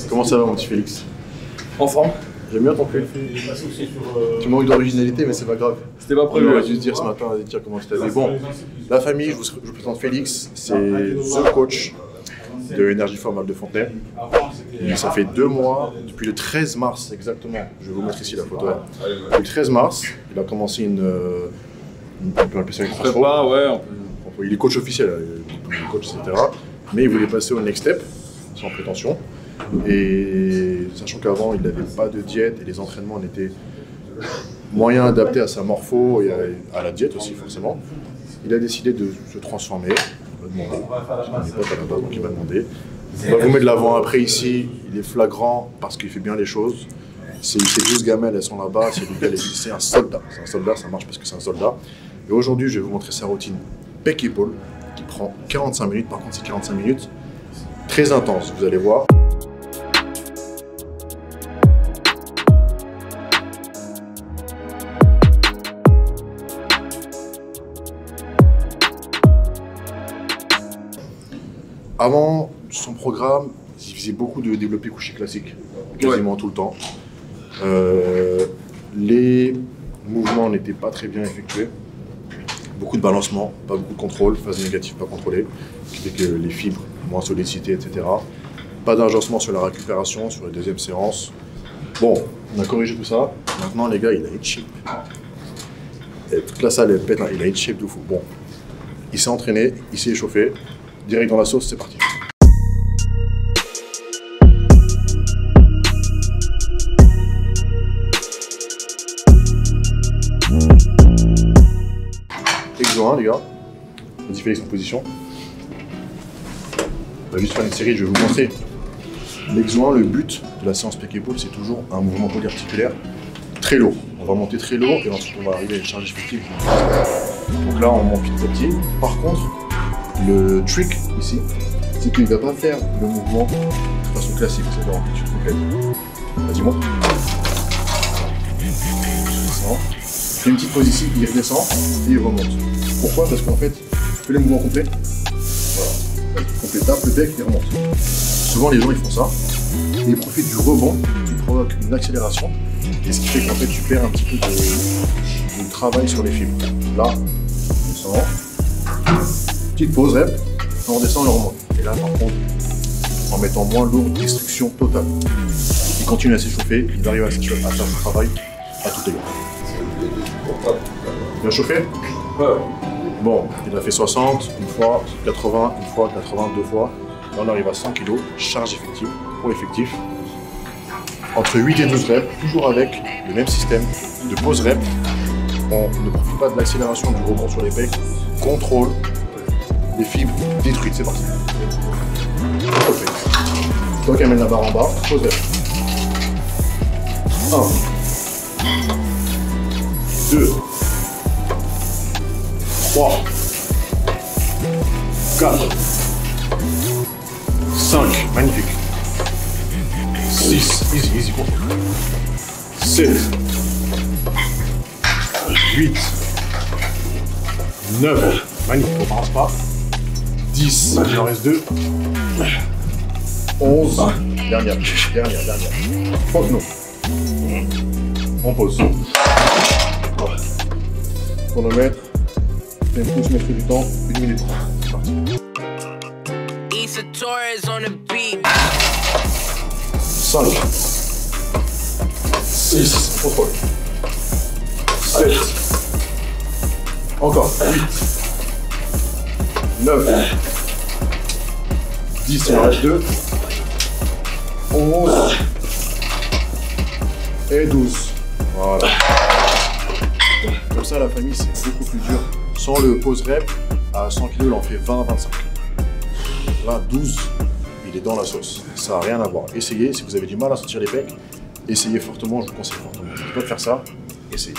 Comment ça va mon petit Félix? En forme. J'aime bien ton pull. Tu manques d'originalité mais c'est pas grave. C'était pas prévu. On aurait dû se dire ce matin, dire comment tu t'avais. Bon, la famille, je vous présente Félix, c'est the coach de Energy Formal de Fontenay. Et ça fait 2 mois, depuis le 13 mars exactement, je vais vous mettre ici la photo là. Depuis le 13 mars, il a commencé une prépa, ouais. Il est coach officiel, il est coach, etc. Mais il voulait passer au next step, sans prétention. Et sachant qu'avant, il n'avait pas de diète et les entraînements étaient moyens adaptés à sa morpho et à la diète aussi forcément, il a décidé de se transformer. Il m'a demandé, j'ai mes potes à la base, donc il m'a demandé. On va vous mettre de l'avant-après ici, il est flagrant parce qu'il fait bien les choses. Ces 12 gamelles, elles sont là-bas, c'est un soldat. C'est un soldat, ça marche parce que c'est un soldat. Et aujourd'hui, je vais vous montrer sa routine pec-épaule qui prend 45 minutes. Par contre, c'est 45 minutes très intense, vous allez voir. Avant son programme, il faisait beaucoup de développé couché classique, quasiment tout le temps. Les mouvements n'étaient pas très bien effectués. Beaucoup de balancement, pas beaucoup de contrôle, phase négative pas contrôlée, ce qui fait que les fibres moins sollicitées, etc. Pas d'agencement sur la récupération, sur les deuxièmes séances. Bon, on a corrigé tout ça. Maintenant, les gars, il a une shape. Et toute la salle, elle pète, il a une shape de fou. Bon, il s'est entraîné, il s'est échauffé. Direct dans la sauce, c'est parti. Exo 1, les gars. Vas-y, Félix, en position. On va juste faire une série, je vais vous montrer. L'exo 1, le but de la séance pec-épaule, c'est toujours un mouvement polyarticulaire très lourd. On va monter très lourd et ensuite on va arriver à une charge effective. Donc là, on monte petit à petit. Par contre, le trick ici, c'est qu'il ne va pas faire le mouvement de façon classique, c'est-à-dire en amplitude complète. Vas-y, monte. Il fait une petite pause ici, il redescend et il remonte. Pourquoi? Parce qu'en fait, tu fais le mouvement complet. Voilà. Complet, tape le bec et remonte. Souvent, les gens ils font ça et ils profitent du rebond qui provoque une accélération. Et ce qui fait qu'en fait, tu perds un petit peu de travail sur les fibres. Là, on descend. Petite pause rep, on redescend, on remonte. Et là, par contre, en mettant moins lourd, destruction totale. Il continue à s'échauffer, il arrive à faire son travail à tout égard. Il a chauffé? Ouais. Bon, il a fait 60, une fois, 80, une fois, 80, 2 fois. Là, on arrive à 100 kg, charge effective, poids effectif. Entre 8 et 12 reps, toujours avec le même système de pause rep. On ne profite pas de l'accélération du rebond sur les pecs, contrôle. Les fibres détruites, c'est parti. Toi qui amène la barre en bas, pause rep. 1, 2, 3, 4, 5, magnifique. 6, easy, contrôle. 7, 8, 9, magnifique, on ne passe pas. 10, il en reste 2. 11, dernière. Fuck no. On pose. Chronomètre. Tempo, je mettrai du temps. 1 minute 30. C'est parti. 5. 6. Contrôle. 7. Encore. 8. 9, 10, il en reste 2, 11 et 12. Voilà. Comme ça, la famille, c'est beaucoup plus dur. Sans le pause rep, à 100 kg, il en fait 20 à 25. Là, 12, il est dans la sauce. Ça n'a rien à voir. Essayez, si vous avez du mal à sentir les pecs, essayez fortement, je vous conseille fortement. Je ne peux pas faire ça, essayez.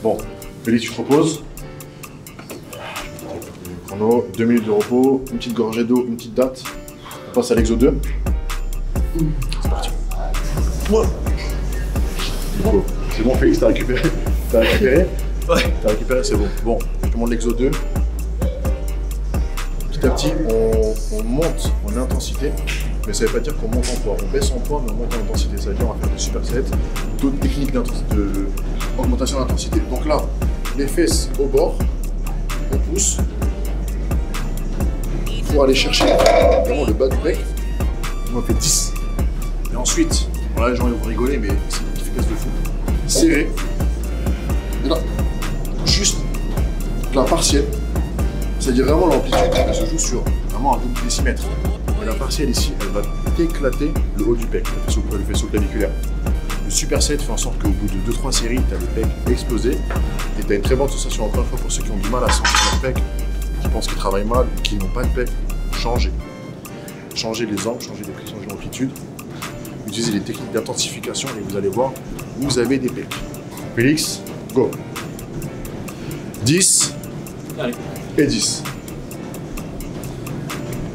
Bon, Félix, tu te reposes. 2 minutes de repos, une petite gorgée d'eau, une petite date. On passe à l'exo 2. C'est parti. C'est bon Félix, t'as récupéré? T'as récupéré? Ouais. T'as récupéré, c'est bon. Bon, je te montre l'exo 2. Petit à petit, on monte en intensité mais ça ne veut pas dire qu'on monte en poids. On baisse en poids, mais on monte en intensité. Ça veut dire qu'on va faire des supersets, d'autres techniques d'augmentation d'intensité. Donc là, les fesses au bord, on pousse pour aller chercher vraiment le bas du bec. On en fait 10. Et ensuite, voilà, les gens vont rigoler, mais c'est une efficace de fou. Serré. Et là, juste la partielle. C'est-à-dire vraiment l'amplitude elle se joue sur vraiment un double décimètre. Et la partielle ici, elle va éclater le haut du pec, le faisceau claviculaire. Le superset fait en sorte qu'au bout de 2-3 séries, tu as le pec explosé et tu as une très bonne sensation. Encore une fois, pour ceux qui ont du mal à sentir leur pec, qui pensent qu'ils travaillent mal ou qui n'ont pas de pec, changez. Changez les angles, changez les prix, changez l'amplitude. Utilisez les techniques d'intensification et vous allez voir, vous avez des pecs. Félix, go. 10. Allez. Et 10.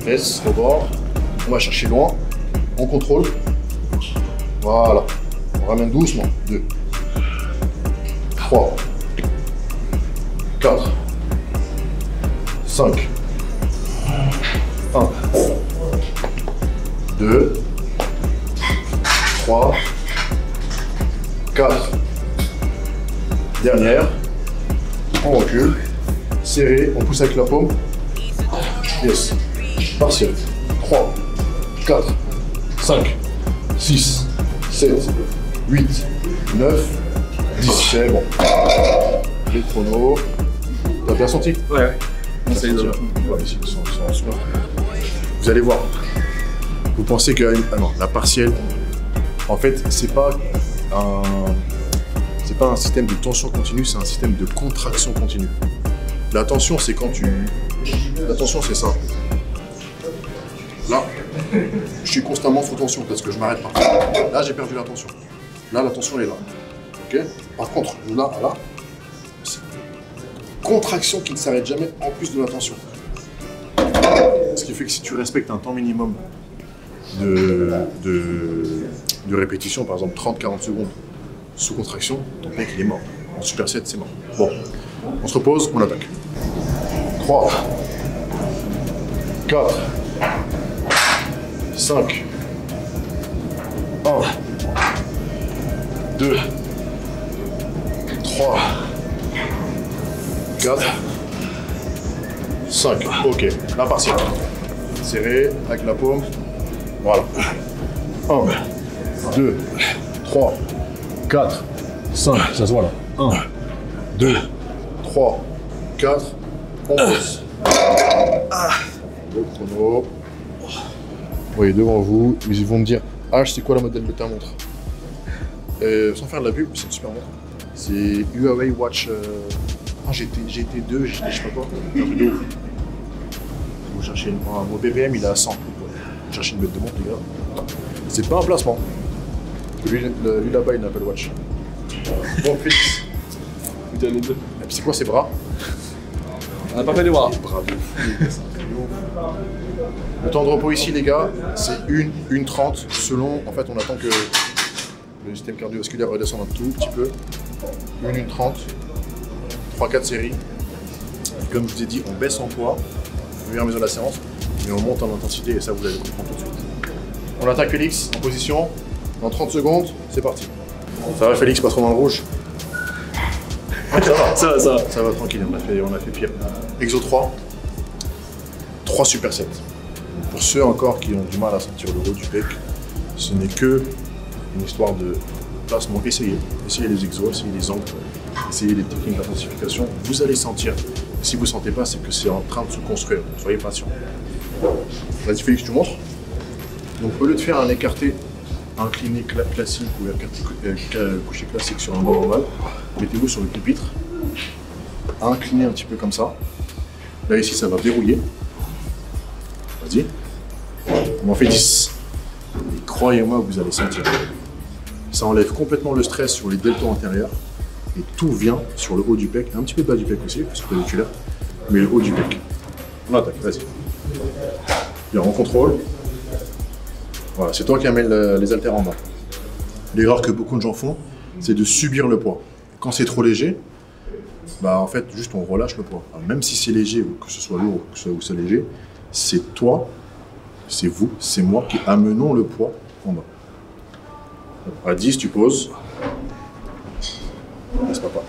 Fesses au bord. On va chercher loin. On contrôle. Voilà. On ramène doucement. 2. 3. 4. 5. 1. 2. 3. 4. Dernière. On recule. Serré, on pousse avec la paume. Yes. Partiel. 3, 4, 5, 6, 7, 8, 9, 10. C'est bon. Les chronos. T'as bien senti? Ouais. On sait les autres. Ouais, ici, ils sont en super. Vous allez voir. Vous pensez que non, la partielle, en fait, c'est pas un système de tension continue, c'est un système de contraction continue. La tension, c'est quand tu... La tension, c'est ça. Là, je suis constamment sous tension parce que je m'arrête pas. Là, j'ai perdu la tension. Là, la tension est là. Ok. Par contre, là, c'est contraction qui ne s'arrête jamais en plus de la tension. Ce qui fait que si tu respectes un temps minimum de répétition, par exemple 30-40 secondes sous contraction, ton mec il est mort. En superset, c'est mort. Bon, on se repose, on attaque. 3, 4, 5, 1, 2, 3, 4, 5. Ok, la partielle. Serré avec la paume. Voilà. 1, 2, 3, 4, 5. Ça se voit là. 1, 2, 3, 4. On pose. Le chrono. Vous voyez devant vous, ils vont me dire H, c'est quoi le modèle de ta montre? Sans faire de la pub, c'est une super montre. C'est Huawei Watch GT2, je sais pas quoi. Vous cherchez mon BPM, il est à 100. Vous cherchez une bête de montre, les gars. C'est pas un placement. Lui là-bas, il a un Apple Watch. Bon, Félix. Vous avez les deux. C'est quoi ces bras? On n'a pas fait les bras. Les bras de fou, les gars, c'est un truc de ouf. Le temps de repos ici, les gars, c'est 1:30 selon. En fait, on attend que le système cardiovasculaire redescende un tout petit peu. 1:30, 3-4 séries. Et comme je vous ai dit, on baisse en poids au fur et à mesure de la séance, mais on monte en intensité et ça, vous allez le comprendre tout de suite. On attaque Félix en position. Dans 30 secondes, c'est parti. Ça va, Félix, pas trop dans le rouge? Ça va. Ça va, tranquille, on a fait pire. Exo 3, 3 supersets. Pour ceux encore qui ont du mal à sentir le haut du pec, ce n'est que une histoire de placement. Essayez les exos, essayez les angles, essayez les techniques d'intensification. Vous allez sentir. Si vous ne sentez pas, c'est que c'est en train de se construire. Soyez patient. Vas-y Félix, tu montres. Donc au lieu de faire un écarté incliné classique ou couché classique sur un banc normal, mettez-vous sur le pupitre, inclinez un petit peu comme ça. Là ici ça va verrouiller. Vas-y. On en fait 10. Et croyez-moi, vous allez sentir. Ça enlève complètement le stress sur les deltoïdes antérieurs et tout vient sur le haut du pec, un petit peu de bas du pec aussi, parce que claviculaire, mais le haut du pec. On attaque, vas-y. Bien, on contrôle. Voilà, c'est toi qui amènes les haltères en bas. L'erreur que beaucoup de gens font, c'est de subir le poids. Quand c'est trop léger, bah en fait, juste on relâche le poids. Alors, même si c'est léger, ou que ce soit lourd, ou que ce soit léger, c'est toi c'est vous, c'est moi qui amenons le poids en bas. À 10, tu poses. Laisse papa.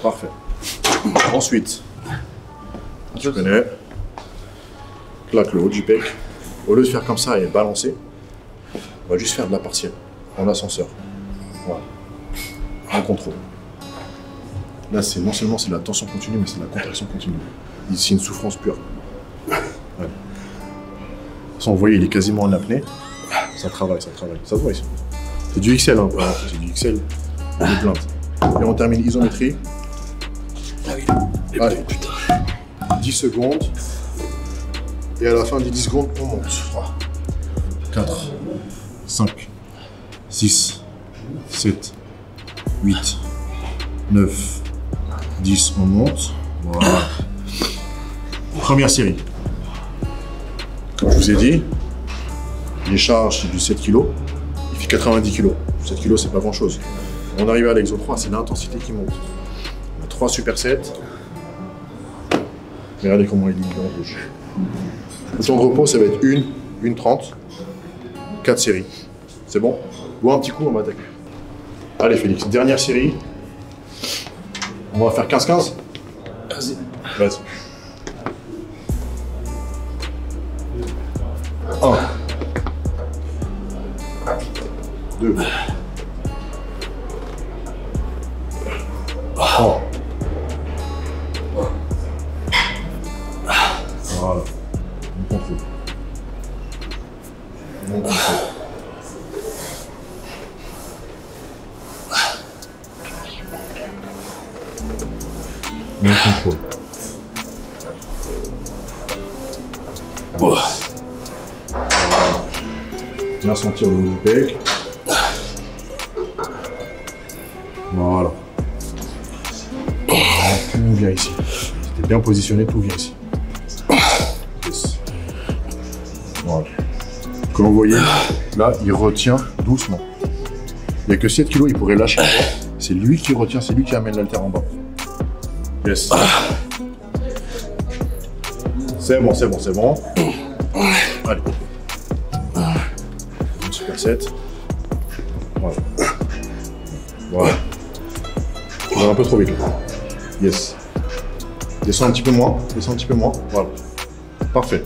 Parfait. Ensuite, tu connais, claque le haut du pec. Au lieu de faire comme ça et balancer, on va juste faire de la partielle, en ascenseur. Voilà. En contrôle. Là, c'est non seulement c'est la tension continue, mais c'est la contraction continue. C'est une souffrance pure. Ouais. De toute façon, vous voyez, il est quasiment en apnée. Ça travaille, ça travaille. Ça se voit ici. C'est du XL, hein. C'est du XL, du plainte. Et on termine isométrie. Allez, 10 secondes. Et à la fin des 10 secondes, on monte. 3, 4, 5, 6, 7, 8, 9, 10, on monte. Voilà. Première série. Comme je vous ai dit, les charges, c'est du 7 kg. Il fait 90 kg. 7 kg, c'est pas grand chose. On arrive à l'exo 3, c'est l'intensité qui monte. On a 3 supersets. Regardez comment il est en rouge. Le temps de repos, ça va être 1:30, 4 séries. C'est bon? Bois un petit coup, on va attaquer. Allez Félix, dernière série. On va faire 15-15. Vas-y. Vas-y. 1. 2. 3. Voilà. On contrôle. On contrôle. On contrôle. Bien sentir le haut du pec. Voilà. Tout vient ici. Si t'es bien positionné, tout vient ici. Yes. Voilà. Comme vous voyez, là, il retient doucement. Il n'y a que 7 kg, il pourrait lâcher. C'est lui qui retient, c'est lui qui amène l'haltère en bas. Yes. C'est bon, c'est bon, c'est bon. Allez. Un super set. Voilà. Voilà. Tu vas un peu trop vite. Yes. Descends un petit peu moins. Descends un petit peu moins. Voilà. Parfait.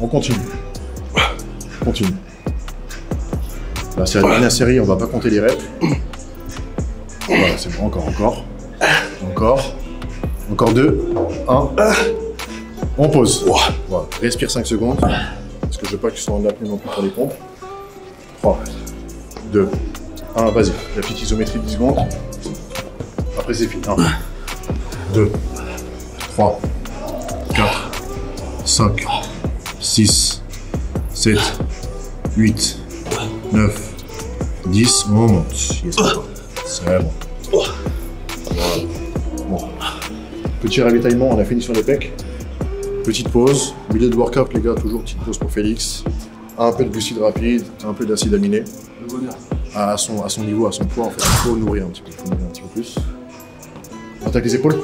On continue. On continue. Là, c'est la dernière série, on va pas compter les reps. Voilà, c'est bon. Encore, encore. Encore. Encore 2. 1. On pose. Voilà. Respire 5 secondes. Parce que je veux pas que tu sois en apnée non plus pour les pompes. 3, 2, 1. Vas-y. La petite isométrie de 10 secondes. Après, c'est fini. 1, 2, 3, 4, 5, 6, 7, 8, 9, 10. On monte. Yes, c'est bon. Voilà. Bon. Petit ravitaillement, on a fini sur les pecs. Petite pause. Milieu de workout, les gars, toujours petite pause pour Félix. Un peu de glucides rapides, un peu d'acide aminé. À son niveau, à son poids, en fait, il faut nourrir un petit peu, plus. On attaque les épaules.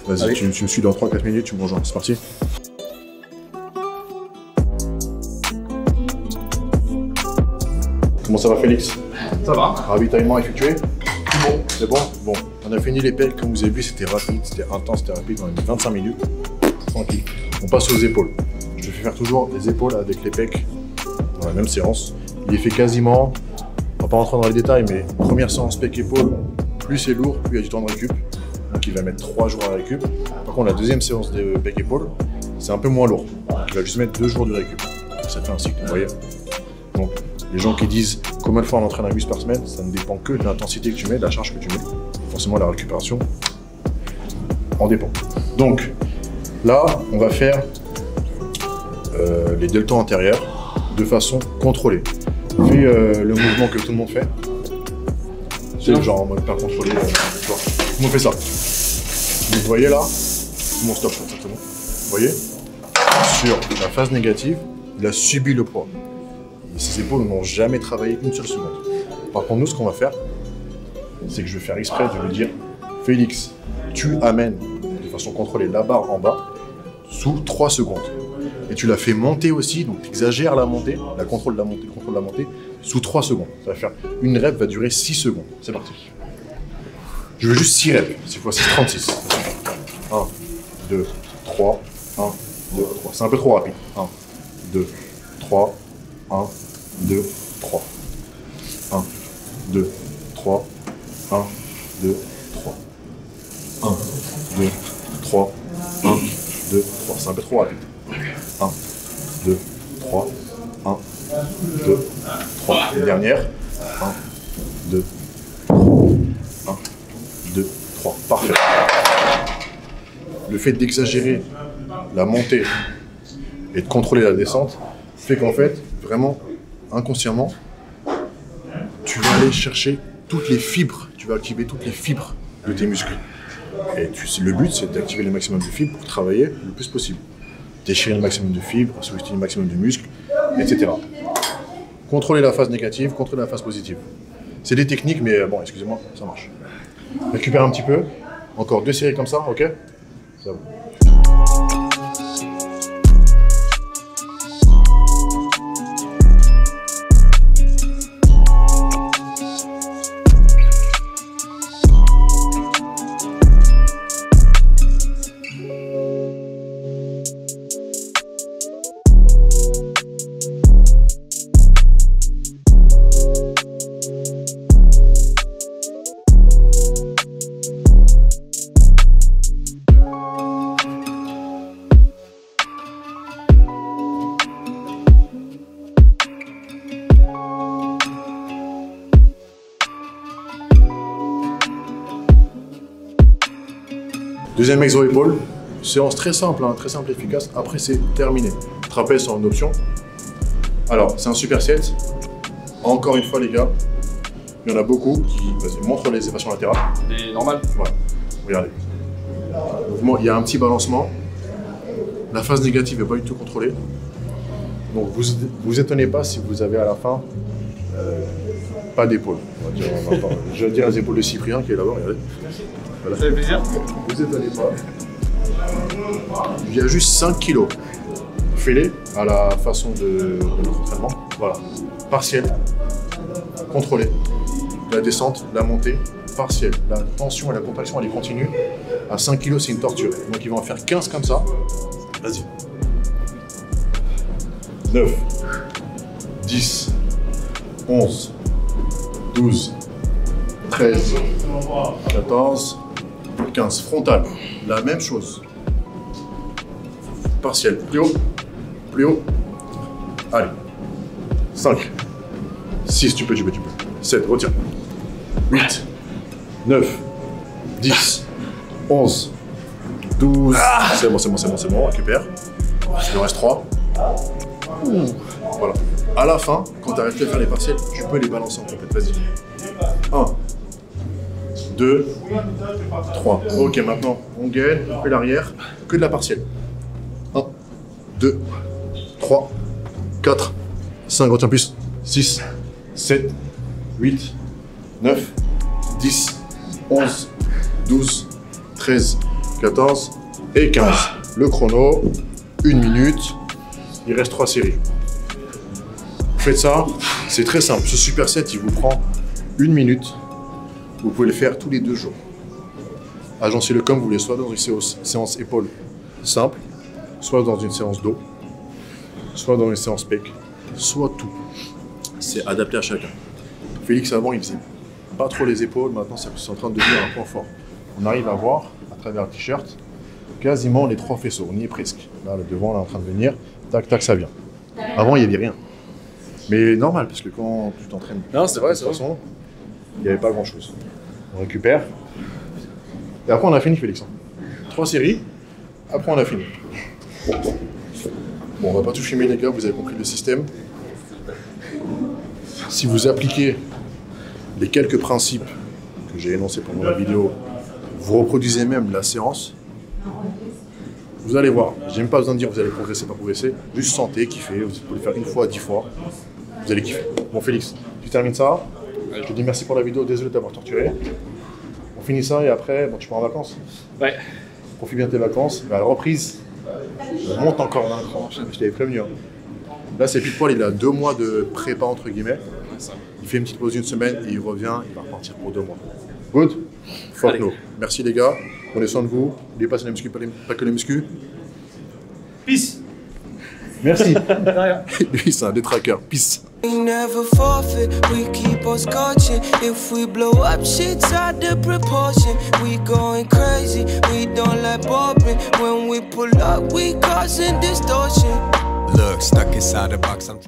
Vas-y, tu me suis dans 3-4 minutes, tu me rejoins. C'est parti. Comment ça va Félix? Ça va. Ravitaillement effectué. Bon, c'est bon? Bon. On a fini les pecs, comme vous avez vu, c'était rapide, c'était intense, c'était rapide, on a mis 25 minutes. Tranquille. On passe aux épaules. Je te fais faire toujours les épaules avec les pecs dans la même séance. Il est fait quasiment, on va pas rentrer dans les détails, mais première séance pec-épaule, plus c'est lourd, plus il y a du temps de récup. Donc il va mettre 3 jours à récup. Par contre, la deuxième séance de pec-épaule, c'est un peu moins lourd. Donc il va juste mettre 2 jours de récup. Ça fait un cycle, vous voyez. Donc les gens qui disent combien de fois on entraîne un muscle par semaine, ça ne dépend que de l'intensité que tu mets, de la charge que tu mets. Forcément, la récupération en dépend. Donc là, on va faire les deltoïdes antérieurs de façon contrôlée. Fais le mouvement que tout le monde fait. C'est genre en mode pas contrôlé. Tout le monde fait ça. Vous voyez là, mon stop, exactement. Vous voyez, sur la phase négative, il a subi le poids. Et ses épaules n'ont jamais travaillé une seule seconde. Par contre, nous, ce qu'on va faire, c'est que je vais faire exprès de lui dire Félix, tu amènes de façon contrôlée la barre en bas sous 3 secondes. Et tu la fais monter aussi, donc tu exagères la montée, le contrôle de la montée, sous 3 secondes. Ça va faire une rep va durer 6 secondes. C'est parti. Je veux juste 6 reps, 6 x 6, 36. 1, 2, 3, 1, 2, 3. C'est un peu trop rapide. 1, 2, 3, 1, 2, 3. 1, 2, 3, 1, 2, 3. 1, 2, 3, 1, 2, 3. C'est un peu trop rapide. 1, 2, 3, 1, 2, 3. Une dernière. 1, 2, 3. 1, 2, 3. Parfait. Le fait d'exagérer la montée et de contrôler la descente fait qu'en fait, vraiment, inconsciemment, tu vas aller chercher toutes les fibres, tu vas activer toutes les fibres de tes muscles. Et le but, c'est d'activer le maximum de fibres pour travailler le plus possible. Déchirer le maximum de fibres, solliciter le maximum de muscles, etc. Contrôler la phase négative, contrôler la phase positive. C'est des techniques, mais bon, excusez-moi, ça marche. Récupère un petit peu. Encore 2 séries comme ça, ok? Ça va. Deuxième exo épaule, séance très simple et efficace. Après, c'est terminé. Trapèze c'est en option. Alors, c'est un superset. Encore une fois, les gars, il y en a beaucoup qui montrent les élévations latérales. C'est normal. Ouais. Regardez. Mouvement, il y a un petit balancement. La phase négative n'est pas du tout contrôlée. Donc, vous étonnez pas si vous avez à la fin pas d'épaule. Je vais dire les épaules de Cyprien qui est là-bas. Regardez. Voilà. Ça fait plaisir. Vous étonnez pas. Il y a juste 5 kilos. Fais-les à la façon de notre entraînement. Voilà. Partiel. Contrôlé. La descente, la montée, partielle. La tension et la contraction, elle est continue. À 5 kilos, c'est une torture. Donc ils vont en faire 15 comme ça. Vas-y. 9, 10, 11, 12, 13, 14, 15. Frontal, la même chose. Partiel, plus haut, plus haut. Allez. 5, 6, tu peux. 7, retiens. 8, 9, 10, 11, 12. C'est bon, récupère. Il en reste 3. Voilà. À la fin, quand tu arrêtes de faire les partiels, tu peux les balancer en complète. Vas-y. 1, 2, 3. Ok, maintenant, on gaine, on fait l'arrière, que de la partielle. 1, 2, 3, 4, 5, retiens plus. 6, 7, 8, 9, 10, 11, 12, 13, 14 et 15. Le chrono, 1 minute, il reste 3 séries. Vous faites ça, c'est très simple. Ce superset, il vous prend 1 minute. Vous pouvez le faire tous les 2 jours. Agencez-le comme vous voulez, soit dans une séance épaule simple, soit dans une séance dos, soit dans une séance pec, soit tout. C'est adapté à chacun. Félix, avant, il faisait pas trop les épaules. Maintenant, c'est en train de devenir un point fort. On arrive à voir, à travers le t-shirt, quasiment les 3 faisceaux. On y est presque. Là, le devant, là, en train de venir. Tac, tac, ça vient. Avant, il n'y avait rien. Mais normal, parce que quand tu t'entraînes de toute façon, il n'y avait pas grand-chose. On récupère. Et après, on a fini, Félix. 3 séries. Après, on a fini. Bon, on va pas tout filmer, les gars. Vous avez compris le système. Si vous appliquez les quelques principes que j'ai énoncés pendant la vidéo, vous reproduisez même la séance, vous allez voir. J'ai même pas besoin de dire que vous allez progresser, pas progresser. Juste sentez, kiffez. Vous pouvez le faire 1 fois, 10 fois. Vous allez kiffer. Bon, Félix, tu termines ça. Je te dis merci pour la vidéo. Désolé de t'avoir torturé. On finit ça et après, bon, tu pars en vacances. Ouais. Profite bien de tes vacances. Mais à la reprise, Monte encore d'un cran, je t'avais prévenu. Hein. Là, c'est pile poil, il a 2 mois de prépa, entre guillemets. Il fait une petite pause d'une semaine et il revient, il va repartir pour 2 mois. Good? Fuck no. Merci les gars, prenez soin de vous. N'oubliez pas, c'est les muscu, pas que les muscu. Peace. Merci. Lui, c'est un détraqueur. Peace. We never forfeit, we keep on scorching. If we blow up, shit's out of proportion. We going crazy, we don't like boring. When we pull up, we causing distortion. Look, stuck inside the box, I'm